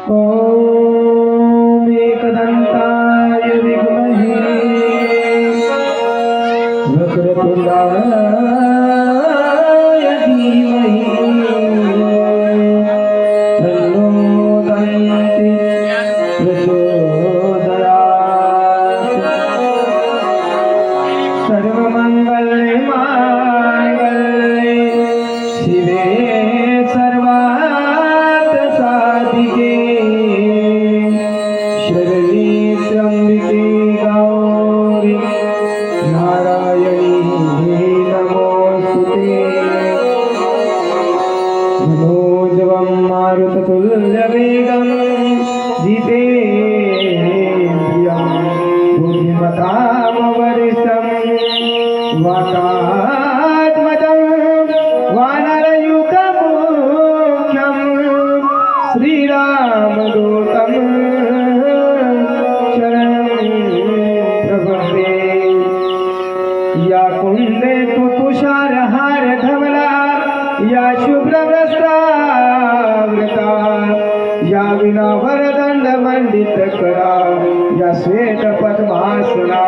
ॐ एकदन्ताय विद्महे वक्रतुण्डाय धीमहि तन्नो दन्ति प्रचोदयात्। सर्वमङ्गले माङ्गल्ये शिवे सर्वार्थ साधिके शरण्ये त्र्यम्बके गौरी नारायणी नमोस्तुते। मनोजवं मारुततुल्यवेगं जितेन्द्रियं बुद्धिमतां वरिष्ठं वातात्मजं वानरयुतमुख्यं श्रीरामदूतं शरणं प्रपद्ये। या कुन्दे कुकुशारहार धवला या शुभ्रवस्त्रावृता या वीणावरदण्डमण्डितकरा या श्वेतपद्मासना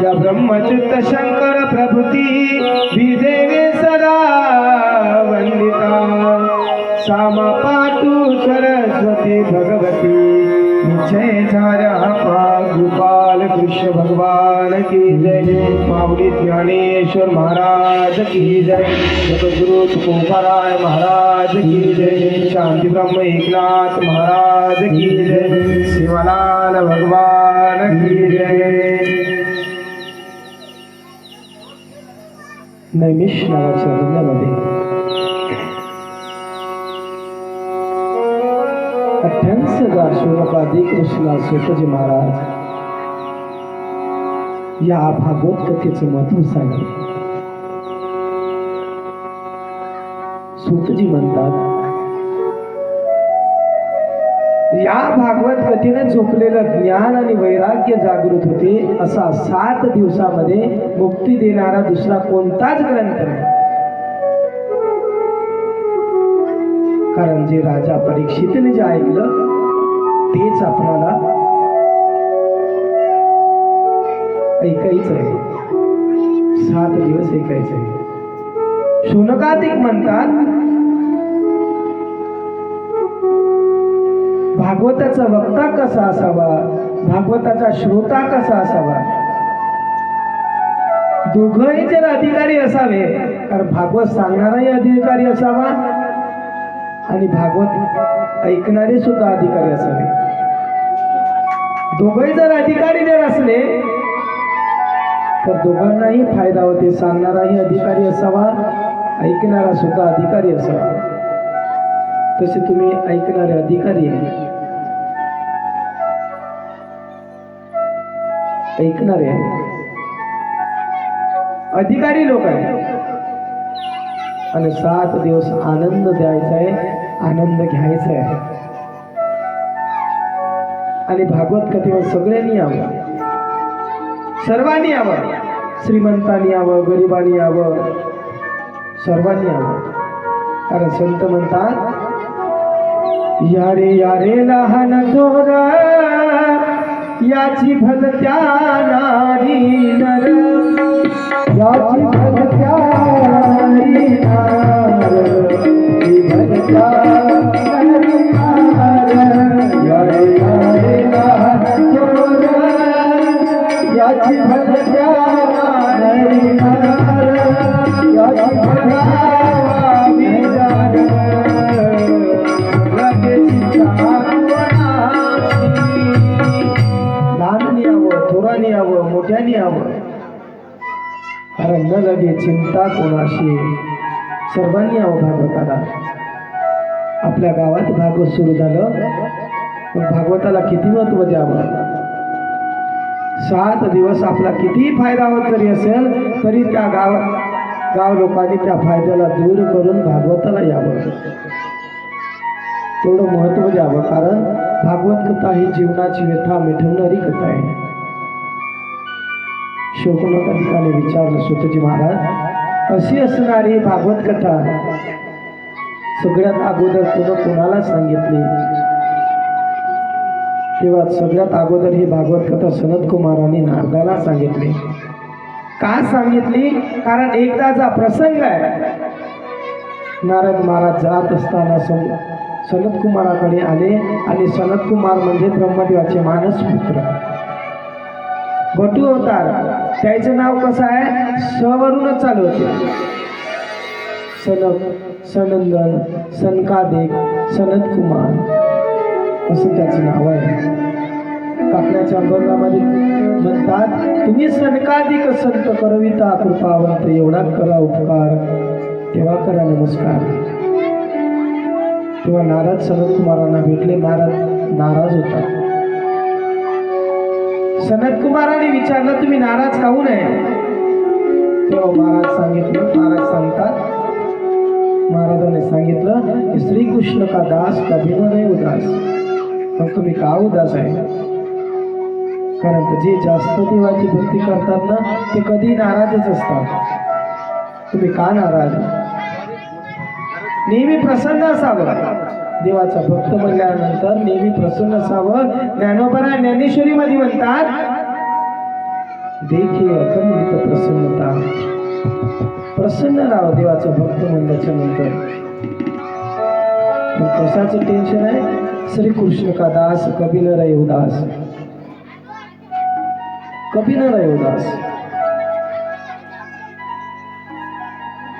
या ब्रह्मचित्त शङ्कर प्रभृति विदेवी सदा वन्दिता। सा मा पातु सरस्वती भगवती गोपाल कृष्ण भगवान की जय। माऊली ज्ञानेश्वर महाराज की जय। जगद्गुरु तुकोबाराय महाराज की जय। शांती ब्रह्म एकनाथ महाराज की जय। शिवलाल भगवान की जय। नैमिष नावाच्या यज्ञामध्ये 88,000 श्लोकादी कृष्णा सूतजी महाराज या भागवत कथेचं महत्व सांगले. सूतजी म्हणतात या भागवत कथेने झोपलेलं ज्ञान आणि वैराग्य जागृत होते. असा 7 दिवसामध्ये मुक्ती देणारा दुसरा कोणताच ग्रंथ नाही. कारण जे राजा परीक्षितने जे ऐकलं तेच आपल्याला ऐकायचं आहे. 7 दिवस ऐकायचं आहे. शौनकादिक म्हणतात भागवताचा वक्ता कसा असावा, भागवताचा श्रोता कसा असावा. दोघंही जर अधिकारी असावे, कारण भागवत सांगणाराही अधिकारी असावा आणि भागवत ऐकणारे सुद्धा अधिकारी असावे. दोघंही जर अधिकारी जर असले तर दोघांनाही फायदा होते. सांगणाराही अधिकारी असावा, ऐकणारा सुद्धा अधिकारी असावा. तसे तुम्ही ऐकणारे अधिकारी आहे, ऐकणारे अधिकारी लोक आहेत. आणि 7 दिवस आनंद द्यायचा आहे, आनंद घ्यायचा आहे. आणि भागवत कथेवर सगळ्यांनी यावं, सर्वांनी यावं. श्रीमंतांनी यावं, गरिबांनी यावं, सर्वांनी यावं. कारण संत म्हणतात यारे यारे लहान थोर याची भलत्या नारी नर, याची भलत्या नारी नर, भलत्या नारी नर. यारे यारे लहान थोर याची भलत्या नारी नर, याची भलत्या यावं, मोठ्याने यावं. कारण न लगे चिंता कोणाशी. सर्वांनी यावं भागवताला. आपल्या गावात भागवत सुरू झालं, मग भागवताला किती महत्व द्यावं. 7 दिवस आपला कितीही फायदा होत जरी असेल तरी त्या गाव लोकांनी त्या फायद्याला दूर करून भागवताला यावं, तेवढं महत्व द्यावं. कारण भागवत कथा ही जीवनाची व्यथा मिटवणारी कथा आहे. शौनकादिकाने विचारलं सुतजी महाराज, अशी असणारी भागवत कथा सगळ्यात अगोदर कोणाला सांगितली. तेव्हा सगळ्यात अगोदर ही भागवत कथा सनत कुमारांनी नारदाला सांगितली. का सांगितली? कारण एकदाचा प्रसंग आहे. नारद महाराज जात असताना सनत कुमाराकडे आले आणि सनत कुमार म्हणजे ब्रह्मदेवाचे मानसपुत्र बटू अवतार. त्याचं नाव कसं आहे? स वरूनच चालू होते. सनक, सनंदन, सनकादिक, सनत कुमार असं त्याचं नाव आहे. काकण्याच्या अभंगामध्ये म्हणतात, तुम्ही सनकादिक संत करविता कृपावंत, एवढा करा उपकार तेव्हा करा नमस्कार. तेव्हा नारद सनत कुमारांना भेटले. नाराज होता. सनत कुमाराने विचारलं, तुम्ही नाराज काहून आहे? तेव्हा महाराज सांगतात, महाराजांनी सांगितलं की श्रीकृष्ण का दास कभी नाही उदास. मग तुम्ही का उदास आहे? कारण जे जास्त देवाची भक्ती करतात ना ते कधी नाराजच असतात. तुम्ही का नाराज? नेहमी प्रसन्न असावं. देवाचा भक्त म्हणल्यानंतर नेहमी प्रसन्न असावं. ज्ञानोबा ज्ञानेश्वरी मध्ये म्हणतात, देखील अखंडित प्रसन्नता. प्रसन्न राहा देवाचा भक्त म्हणल्याच्या नंतर. कशाचं टेन्शन आहे? श्रीकृष्ण का दास कभी न रहे उदास, कभी न रहे उदास.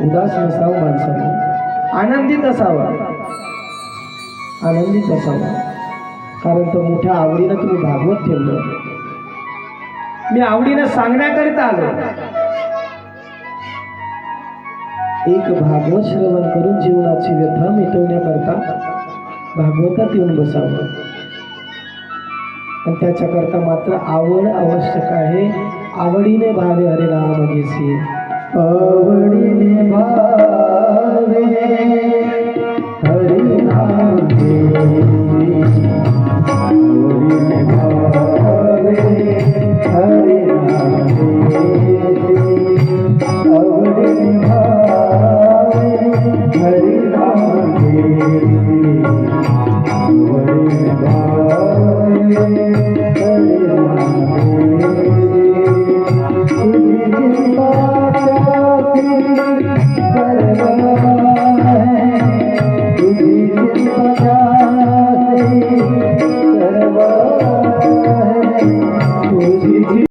उदास नसावं माणसाने, आनंदित असावं, आनंदित असावं. कारण तो मोठ्या आवडीनं तुम्ही भागवत ठेवलं. मी आवडीनं सांगण्याकरिता आलो. एक भागवत श्रवण करून जीवनाची व्यथा मिटवण्याकरता भागवतात येऊन बसावं. आणि त्याच्याकरता मात्र आवड आवश्यक आहे. आवडीने भावे हरे नाम घेसी, आवडीने भावे